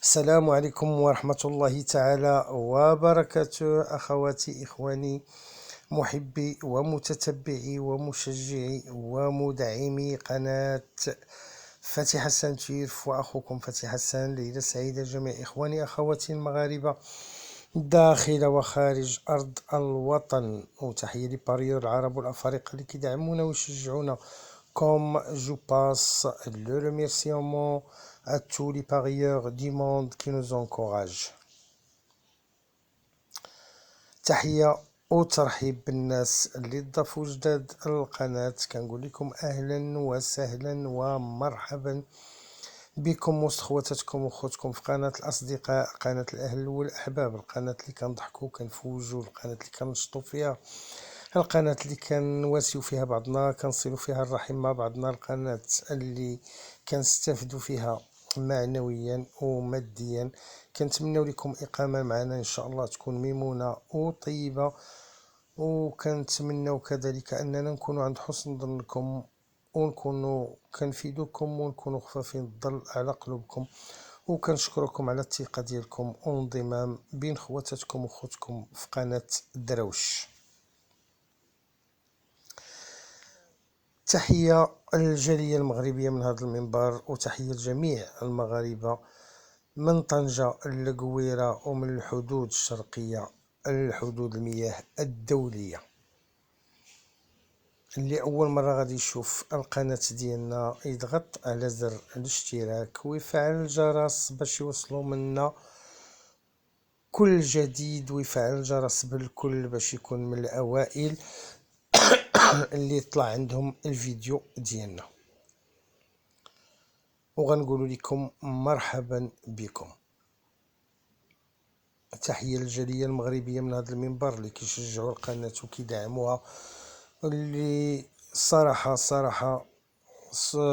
السلام عليكم ورحمة الله تعالى وبركاته، أخواتي إخواني محبي ومتتبعي ومشجعي ومدعمي قناة فتح حسان تيرف، وأخوكم فتح حسان. ليلة سعيدة جميع إخواني أخواتي المغاربة داخل وخارج أرض الوطن، وتحية لباريور العرب والأفارقة اللي كيدعمونا ويشجعونا. Comme je passe le remerciement à tous les parieurs du monde qui nous encouragent. تحية وترحيب بالناس اللي ضافوا جداد القناة، كنقول لكم أهلا وسهلا ومرحبا بكم وسط خواتاتكم وخوتكم في قناة الأصدقاء، قناة الأهل والأحباب، القناة اللي كنضحكوا كنفوجوا، القناة اللي كنشطوا فيها، القناة اللي كنواسيو فيها بعضنا، كنصلوا فيها الرحم مع بعضنا، القناة اللي كنستافدوا فيها معنويا وماديا. كنتمنوا لكم إقامة معنا إن شاء الله تكون ميمونة وطيبة، وكنتمنوا كذلك أننا نكونوا عند حسن ظنكم، ونكونوا كنفيدوكم، ونكونوا خفافين الظل على قلوبكم. وكنشكركم على الثقة ديالكم وانضمام بين خواتاتكم وخوتكم في قناة دروش. تحية الجالية المغربية من هذا المنبر، وتحية لجميع المغاربة من طنجة للقويرة، ومن الحدود الشرقية الحدود المياه الدولية. اللي أول مرة غادي يشوف القناة ديالنا يضغط على زر الاشتراك ويفعل الجرس باش يوصلوا منا كل جديد، ويفعل الجرس بالكل باش يكون من الأوائل اللي يطلع عندهم الفيديو ديالنا. وغنقول لكم مرحبا بكم. تحية للجالية المغربية من هذا المنبر اللي كيشجعوا القناة وكيدعموها، اللي صراحة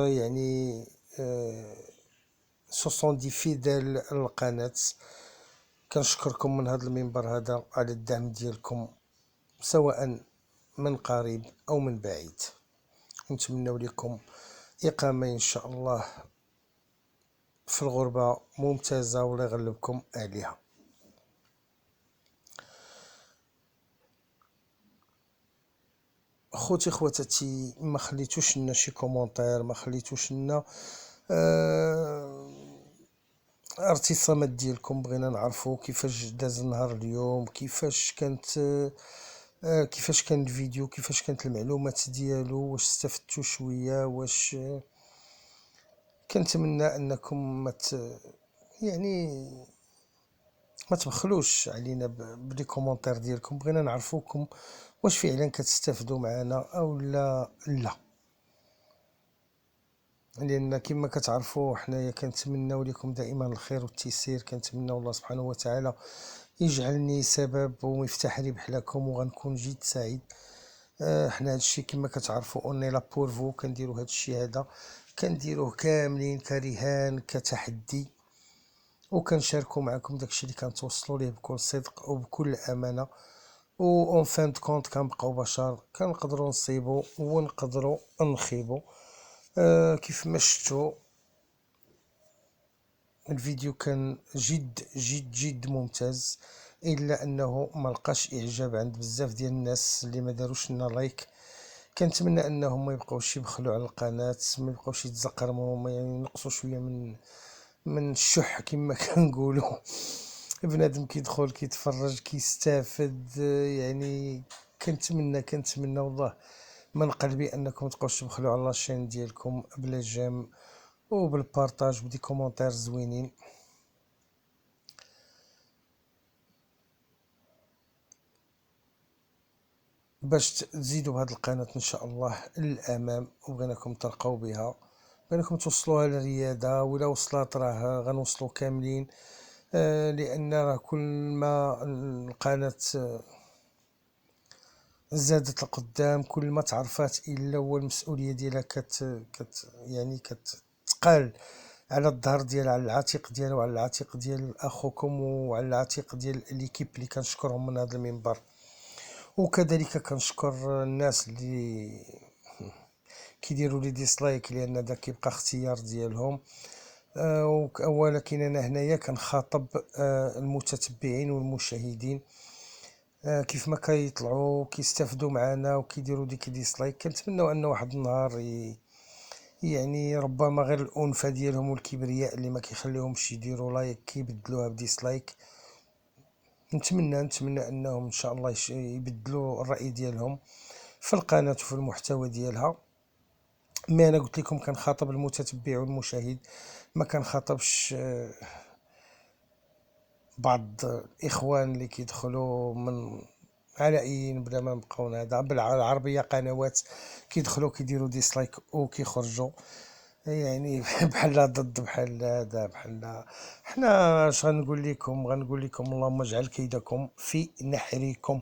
يعني سوسون فيدال للقناة. كنشكركم من هذا المنبر هذا على الدعم ديالكم، سواء من قريب أو من بعيد. نتمنى لكم إقامة إن شاء الله في الغربة ممتازة، ولا يغلبكم عليها. خوتي خواتاتي، ما خليتوش لنا شي كومونتير، ما خليتوش لنا ارتسامات ديالكم. بغينا نعرفوا كيفاش داز النهار اليوم، كيفاش كان الفيديو، كيفاش كانت المعلومات ديالو، واش استفدتوا شويه، واش كنتمنى انكم يعني ما تبخلوش علينا بلي كومونتير ديالكم. بغينا نعرفوكم واش فعلا كتستافدوا معنا او لا. لان كما كتعرفوا حنايا كنتمناو لكم دائما الخير والتيسير، كنتمناو الله سبحانه وتعالى يجعلني سبب ومفتاح ربح لكم، وغنكون جد سعيد. حنا هادشي كما كتعرفوا اوني لا بور فو، كنديروا هادشي هذا كنديروه كاملين كرهان كتحدي، وكنشاركوا معكم داكشي اللي كنتوصلوا ليه بكل صدق وبكل امانه. و اون فان دو كونت كنبقاو بشر، كنقدروا نصيبوا ونقدروا نخيبوا. كيف ما شفتوا الفيديو كان جد جد جد ممتاز، الا انه ما لقاش اعجاب عند بزاف ديال الناس اللي ما داروش لنا لايك. كنتمنى انهم ما يبقاوش يبخلوا على القناه، ما يبقاوش يتزقرموا، ما يعني ينقصوا شويه من الشح كما كنقولوا. بنادم كيدخل كيتفرج كيستافد، يعني كنتمنى والله من قلبي انكم متبقاوش تبخلوا على لاشين ديالكم بلا جيم وبالبارطاج بدي كومونتير زوينين، باش تزيدوا بهذه القناة ان شاء الله للامام. وبغيناكم ترقوا بها، بغيناكم توصلوها للرياده، ولا وصلت راه غنوصلوا كاملين. لان راه كل ما القناة زادت القدام كل ما تعرفات الا هو المسؤوليه ديالها يعني كتقال على الظهر ديالها، على العاتق ديالها، وعلى العاتق ديال اخوكم، وعلى العاتق ديال ليكيب اللي كنشكرهم من هذا المنبر. وكذلك كنشكر الناس اللي كيديروا لي ديسلايك، لان داك كيبقى اختيار ديالهم. ولكن انا هنايا كنخاطب المتتبعين والمشاهدين، كيف ما كيطلعوا كيستافدوا معنا وكيديروا ديك ديسلايك، كنتمنوا ان واحد النهار يعني ربما غير الانفه ديالهم والكبرياء اللي ما كيخليهمش يديروا لايك كيبدلوها بديسلايك. نتمنى انهم ان شاء الله يبدلوا الراي ديالهم في القناه وفي المحتوى ديالها. مي انا قلت لكم كنخاطب المتتبع والمشاهد، ما كنخاطبش بعض الاخوان اللي كيدخلوا من على اي بلا ما نبقاو هذا بالعربيه قنوات كيدخلوا كيديروا ديسلايك وكيخرجوا، يعني بحال ضد بحال هذا بحال. حنا اش غنقول لكم، اللهم اجعل كيدكم في نحركم.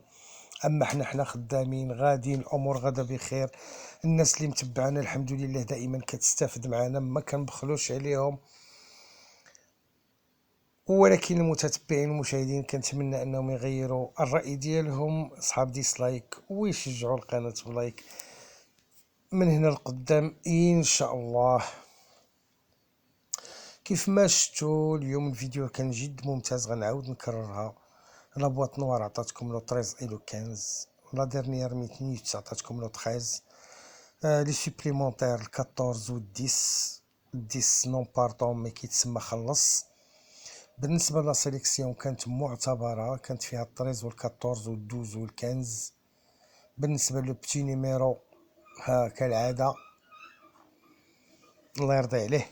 اما حنا خدامين غاديين، الامور غدا بخير. الناس اللي متبعانا الحمد لله دائما كتستافد معنا، ما كنبخلوش عليهم. ولكن المتتبعين والمشاهدين كنتمنى انهم يغيروا الراي ديالهم، اصحاب ديسلايك، ويشجعوا القناه بلايك من هنا لقدام ان شاء الله. كيف ما شفتوا اليوم الفيديو كان جد ممتاز، غنعاود نكررها. لا بواط نوار عطاتكم لو 13 اي لو 15، لا ديرنيير مينيت عطاتكم لو 13، لي سوبليمونتير 14 و 10 نون باردون مي كيتسمى خلص. بالنسبه لا سيليكسيون كانت معتبره، كانت فيها 13 و 14 و 12 و 15. بالنسبه لو بتي نيميرو ها كالعاده الله يرضي عليه.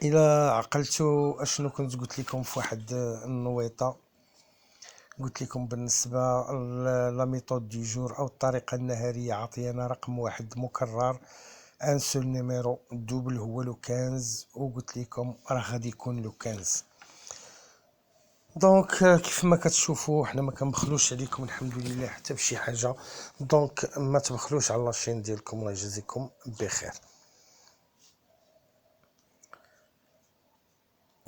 الى عقلتوا اشنو كنت قلت لكم في واحد النويطه، قلت لكم بالنسبه لا ميثود دي جور او الطريقه النهاريه عطينا رقم واحد مكرر، ان سول نيميرو دوبل هو لو 15، وقلت لكم راه غادي يكون لو 15. دونك كيف ما كتشوفوا حنا ما كنبخلوش عليكم الحمد لله حتى بشي حاجه. دونك ما تبخلوش على لاشين ديالكم، الله يجازيكم بخير.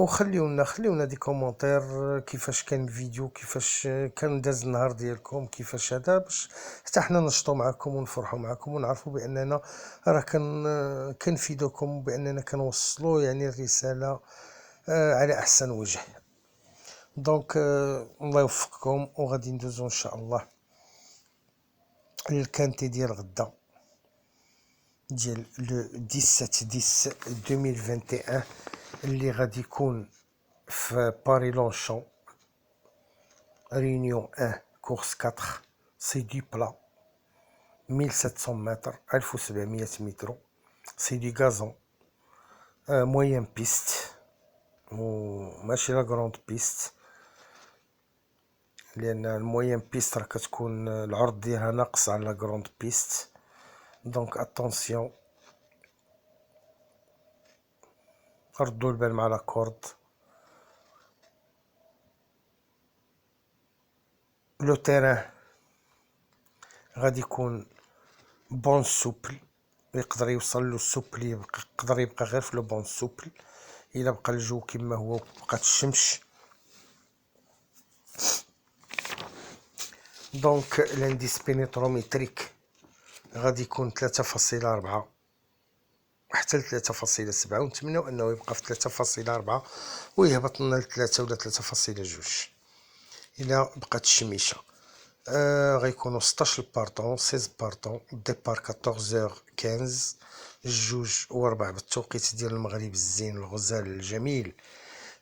خليونا دي كومونتير كيفاش كان الفيديو، كيفاش كان داز النهار ديالكم، كيفاش هذا، باش حتى حنا نشطوا معكم ونفرحوا معكم ونعرفوا باننا راه كنفيدوكم، باننا كنوصلوا يعني الرساله على احسن وجه. دونك الله يوفقكم، وغادي ندوزو ان شاء الله الكانتي ديال غدا ديال لو 17 10 2021 اللي غادي يكون في باري لونشون ريونيون 1 كورس 4 سي دو بلا 1700 متر 1700 متر، سي دو غازون موين بيست وماشي لا غروند بيست، لان الموين بيست راه كتكون العرض ديالها ناقص على لا غروند بيست. دونك اتونسيون، ردوا البال مع لا كورد. لو تيران غادي يكون بون سوبل، يقدر يوصل له السوبل، يقدر يبقى غير في لو بون سوبل الا بقى الجو كما هو بقات الشمس. دونك لانديس بينيتروميتريك غادي يكون 3.4 حتى ل 3.7، ونتمنوا انه يبقى في 3.4 ويهبط لنا ل 3 ولا 3.2 الى بقات الشميشه. غيكونوا 16 بارطون 16 بارطون، ديبار 14h15 جوج وربع بالتوقيت ديال المغرب الزين الغزال الجميل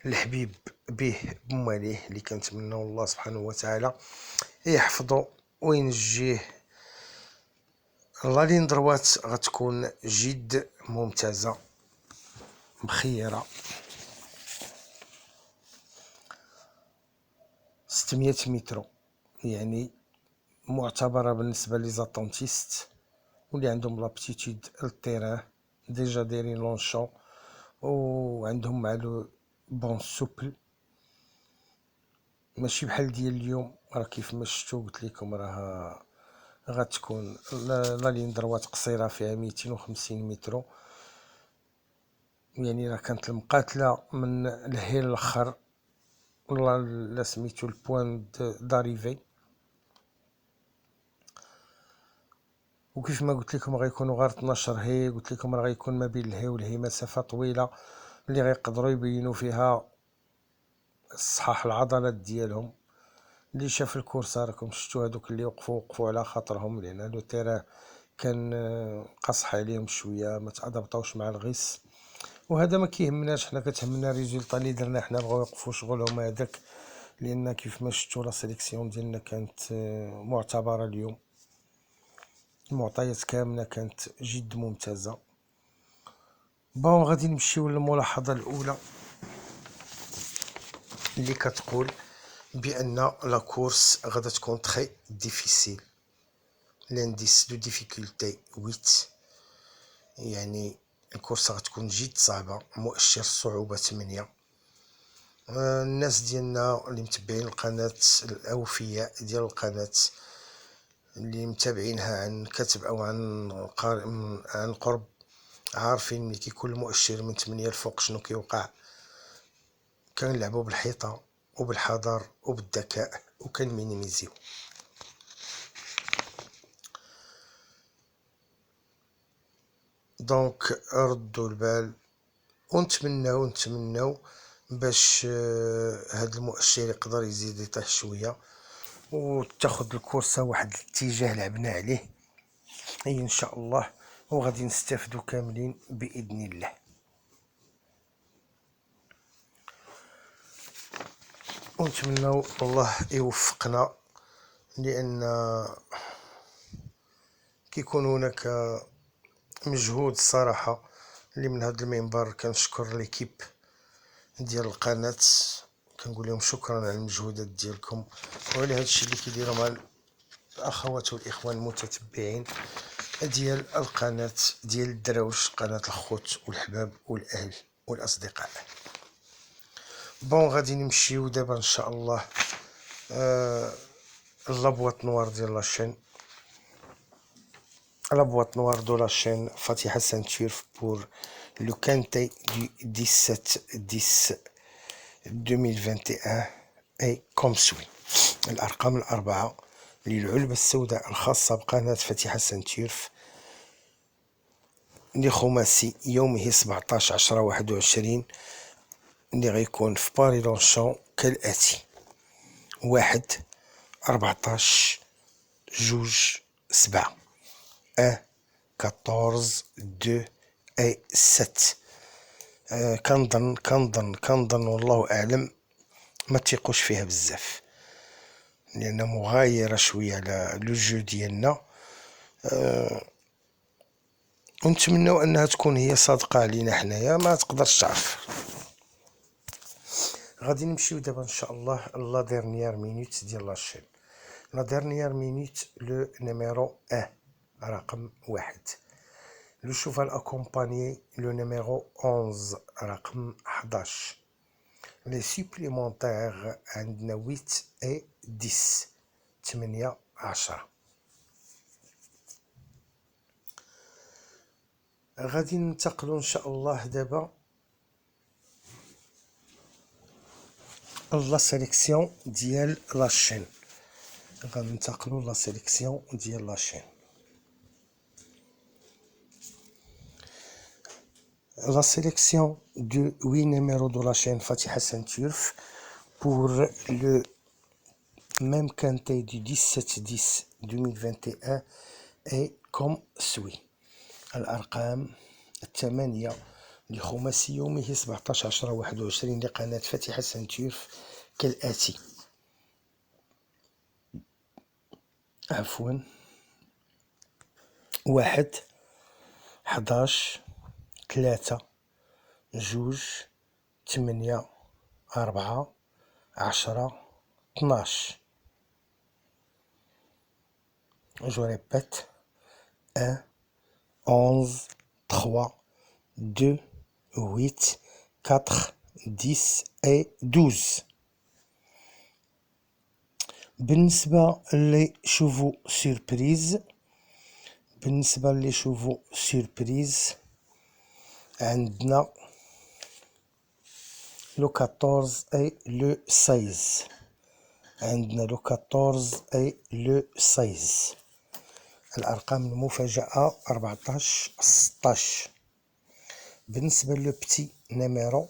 الحبيب به بماليه، اللي كنتمنوا الله سبحانه وتعالى يحفظه وينجيه. لا لين دروات غتكون جد ممتازه مخيره، 600 متر، يعني معتبره بالنسبه لي زاتونتيست واللي عندهم لابتيتود التيران ديجا دايرين لونشون وعندهم مع لو بون سوبل، ماشي بحال ديال اليوم. راه كيف ما شفتوا قلت لكم راه غتكون لا لين دروات قصيره فيها 250 متر، يعني راه كانت المقاتله من الهيل الاخر والله لا سميتو البوان داريفي. وكيف ما قلت لكم غيكونوا غير 12 هي. قلت لكم راه غيكون ما بين الهي والهي مسافه طويله اللي غيقدروا يبينوا فيها صحاح العضلات ديالهم. اللي شاف الكورسه راكم شفتوا هذوك اللي وقفوا على خاطرهم، لان لو تيران كان قصح عليهم شويه، ما تادبطوش مع الغيس. وهذا ما كيهمناش، حنا كتهمنا الريزولطا اللي درنا. حنا بغاو يوقفوا شغلهم هذاك، لان كيف ما شفتوا لا سيليكسيون ديالنا كانت معتبره اليوم. المعطيات كامله كانت جد ممتازه. بون غادي نمشيو للملاحظه الاولى اللي كتقول بان لا كورس غادا تكون تري ديفيسيل. لانديس دو ديفيكولتي 8، يعني الكورس غتكون جد صعبه. مؤشر الصعوبه 8. الناس ديالنا اللي متبعين القناه، الاوفياء ديال القناه اللي متابعينها عن كتب او عن قرب، عارفين ملي كيكون المؤشر من 8 الفوق شنو كيوقع. كنلعبوا بالحيطه وبالحذر وبالذكاء وكنمينيميزيو. دونك ردوا البال ونتمناو باش هاد المؤشر يقدر يزيد يطيح شويه، وتاخد الكورسه واحد الاتجاه لعبنا عليه اي ان شاء الله، وغادي نستافدوا كاملين باذن الله. ونتمناو الله يوفقنا، لان كيكون هناك مجهود الصراحه اللي من هذا المنبر. كنشكر ليكيب ديال القناه، كنقول لهم شكرا على المجهودات ديالكم وعلى هذا الشيء اللي كيديروا مع الاخوات والاخوان المتتبعين ديال القناه ديال الدراوش، قناه الخوت والحباب والاهل والاصدقاء. بون غادي نمشيو دابا ان شاء الله لابواط نوار ديال لاشين. La boîte noire de la chaîne Fatiha Ceinture pour le quintet du 17-10-2021 est comme suit. الأرقام الأربعة للعلبة السوداء الخاصة بقناة فاتحة سنتيرف لخماسي يومه 17/10/21 اللي غيكون في باري لونشون كالآتي: 1 14 2 7 1 14 2 et 7. كنظن والله اعلم ما تيقوش فيها بزاف، لان مغايره شويه على لو جو ديالنا. ونتمنوا انها تكون هي صادقه علينا حنايا، ما تقدرش تعرف. غادي نمشيو دابا ان شاء الله لا ديرنيير مينوت ديال لاشين. لا ديرنيير مينوت لو نيميرو 1 رقم 1. لو شوفال اكومبانيي لو نيميرو 11 رقم 11. لي سوبليمونتير عندنا 8 و 10 8 10. غادي ننتقلوا ان شاء الله دابا لا سيليكسيون ديال لاشين. غادي ننتقلوا لا سيليكسيون ديال لاشين. La sélection de 8 numéros de la chaîne Fatiha Saint-Turf pour le même quintet du 17-10-2021 est comme suit. الأرقام الثمانية لخماسي يومه 17/10/21 لقناة فاتحة سنتيرف كالآتي: عفوا 1 11 3 2 8 4 10 12. Je répète: 1 11 3 2 8 4 10 et 12. بالنسبة لي شوفو سيربريز عندنا لو 14 et لو 16. عندنا لو 14 et لو 16. الأرقام المفاجأة 14 16. بالنسبة لو بتي نيميرو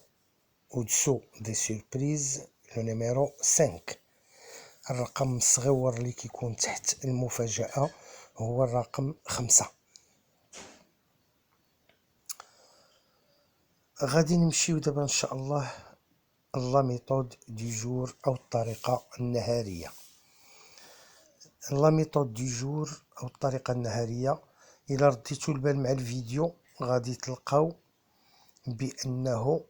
au-dessous des surprises لو نيميرو 5. الرقم الصغيور اللي كيكون تحت المفاجأة هو الرقم 5. غادي نمشيو دابا ان شاء الله لا ميثود دي جور او الطريقة النهارية. لا ميثود دي جور او الطريقة النهارية، الى رديتو البال مع الفيديو غادي تلقاو بانه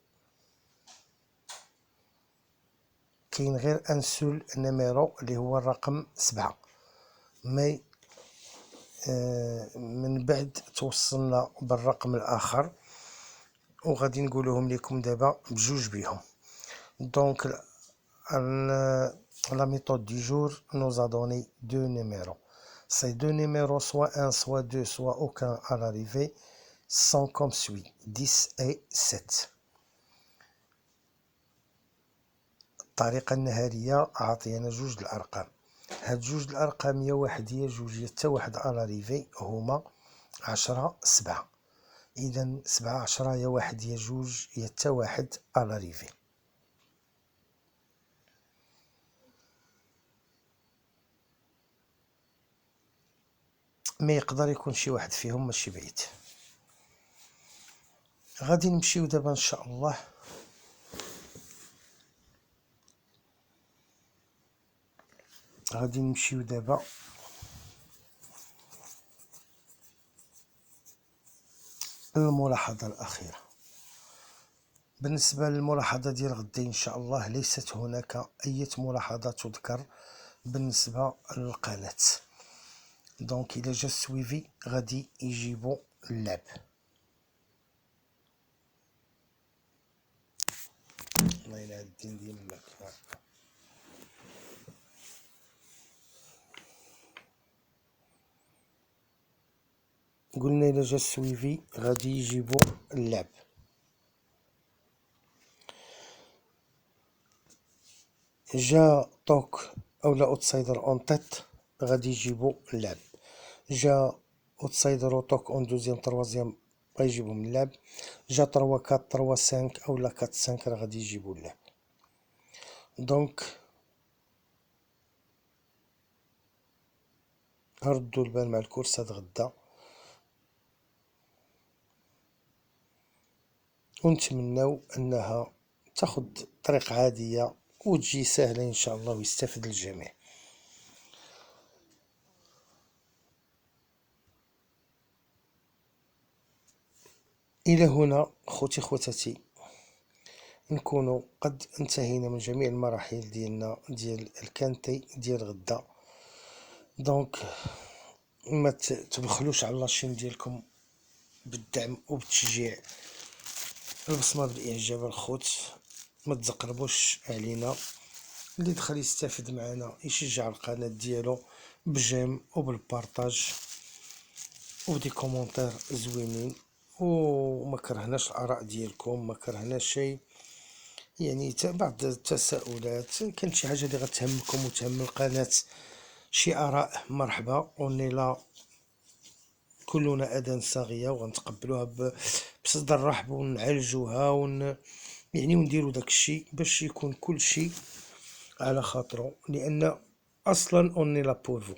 كاين غير ان سول نيميرو اللي هو الرقم 7. مي من بعد توصلنا بالرقم الاخر وغادي نقولهم لكم دابا بجوج بهم. دونك la méthode du jour nous a donné deux numéros. Ces deux numéros, soit 1, soit 2, soit aucun à l'arrivée, sont comme suit: 10 et 7. الطريقة النهارية عطينا جوج الأرقام. هاد جوج الأرقام يا واحد يا جوج يا تا واحد à l'arrivée هما 10 7. إذا 7 10 يا واحد يا جوج يا تا واحد à l'arrivée. ما يقدر يكون شي واحد فيهم ماشي بعيد. غادي نمشيو دابا ان شاء الله للملاحظة الأخيرة. بالنسبة للملاحظة ديال غدي ان شاء الله ليست هناك أي ملاحظة تذكر بالنسبة للقناة. دونك إلا جا السويفي غادي يجيبو اللعب. الله يلعن الدين ديال الماك. قلنا إلا جا السويفي غادي يجيبو اللعب. جا طوك اولا اوتسايدر اون تيت غادي يجيبو اللعب. جا اوتسايدر و طوك اون دوزيام تروازيام غيجيبهم اللعب. جا 3 4 3 5 اولا 4 5 راه غادي يجيبو اللعب. دونك ردوا البال مع الكورسات غدا ونتمناو انها تاخد طريق عادية وتجي سهلة ان شاء الله ويستفد الجميع. الى هنا خوتي خواتاتي نكونوا قد انتهينا من جميع المراحل ديالنا ديال الكانتي ديال غدا. دونك ما تبخلوش على لاشين ديالكم بالدعم وبالتشجيع، البصمه بالاعجاب الخوت، ما تزقربوش علينا. اللي دخل يستافد معنا يشجع القناه ديالو بجيم وبالبارطاج ودي كومونتير زوينين، وما كرهناش الاراء ديالكم، ما كرهناش شيء. يعني بعض التساؤلات كانت شي حاجه اللي غتهمكم وتهم القناه، شي اراء مرحبا. وني لا كلنا اذان صاغيه وغنتقبلوها بصدر رحب ونعالجوها يعني ونديرو داكشي باش يكون كل شيء على خاطرو، لان اصلا اوني لا بورفو.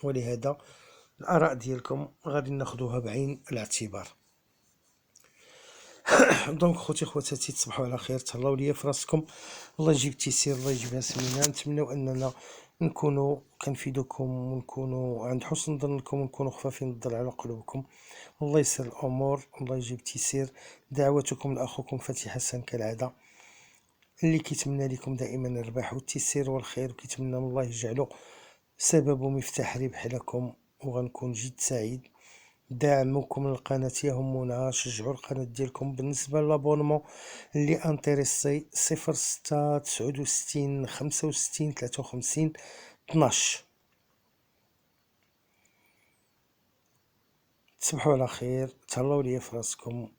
ولهذا الاراء ديالكم غادي ناخذوها بعين الاعتبار. دونك خوتي خواتاتي تصبحوا على خير، تهلاو ليا في راسكم، الله يجيب التيسير، الله يجيبها سمينه. نتمنوا اننا نكونوا كنفيدوكم ونكونوا عند حسن ظنكم ونكونوا خفافين الظل على قلوبكم. الله يسر الامور، الله يجيب التيسير. دعواتكم لاخوكم فتحي حسن كالعاده، اللي كيتمنى لكم دائما الرباح والتيسير والخير، وكيتمنى من الله يجعله سبب ومفتاح ربح لكم، وغنكون جد سعيد. دعمكم للقناة يهمنا، شجعوا القناة ديالكم. بالنسبة للابونمون اللي انتريسي 06 69 65 53 12. تصبحوا على خير، تهلاو ليا في راسكم.